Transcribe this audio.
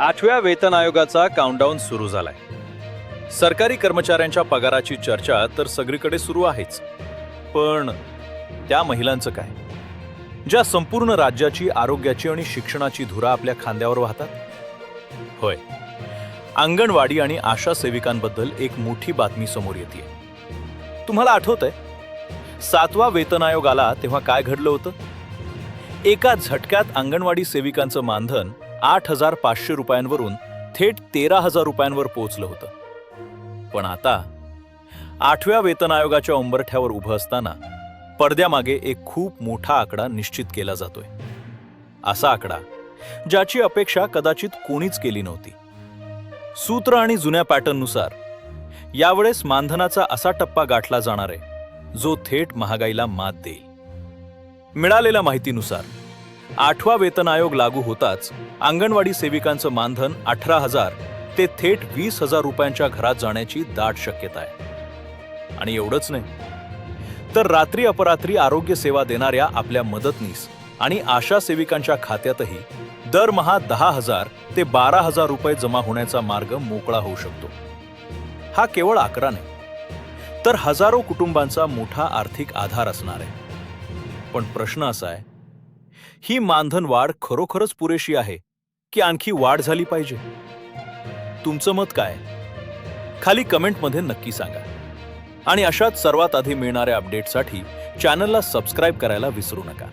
8व्या वेतन आयोगाचा काउंटडाऊन सुरू झालाय. सरकारी कर्मचाऱ्यांच्या पगाराची चर्चा तर सगळीकडे सुरू आहेच, पण त्या महिलांचं काय, ज्या संपूर्ण राज्याची आरोग्याची आणि शिक्षणाची धुरा आपल्या खांद्यावर वाहतात? होय, अंगणवाडी आणि आशा सेविकांबद्दल एक मोठी बातमी समोर येते. तुम्हाला आठवतंय 7वा वेतन आयोग आला तेव्हा काय घडलं होतं? एका झटक्यात अंगणवाडी सेविकांचं मानधन 8,500 रुपयांवरून थेट 13,000 रुपयांवर पोहोचलं होतं. पण आता 8व्या वेतन आयोगाच्या उंबरठ्यावर उभं असताना पडद्यामागे एक खूप मोठा आकडा निश्चित केला जातोय. असा आकडा ज्याची अपेक्षा कदाचित कोणीच केली नव्हती. सूत्र आणि जुन्या पॅटर्ननुसार यावेळेस मानधनाचा असा टप्पा गाठला जाणार आहे जो थेट महागाईला मात देईल. मिळालेल्या माहितीनुसार 8वा वेतन आयोग लागू होताच अंगणवाडी सेविकांचं मानधन 18,000 ते थेट 20,000 रुपयांच्या घरात जाण्याची दाट शक्यता आहे. आणि एवढंच नाही, तर रात्री अपरात्री आरोग्य सेवा देणाऱ्या आपल्या मदतनीस आणि आशा सेविकांच्या खात्यातही दरमहा 10,000 ते 12,000 रुपये जमा होण्याचा मार्ग मोकळा होऊ शकतो. हा केवळ आकडा नाही, तर हजारो कुटुंबांचा मोठा आर्थिक आधार असणार आहे. पण प्रश्न असा आहे, ही मानधन वाढ खरोखरच पुरेशी आहे की आणखी वाढ झाली पाहिजे? तुमचं मत काय? खाली कमेंटमध्ये नक्की सांगा. आणि अशाच सर्वात आधी मिळणाऱ्या अपडेटसाठी चॅनलला सबस्क्राईब करायला विसरू नका.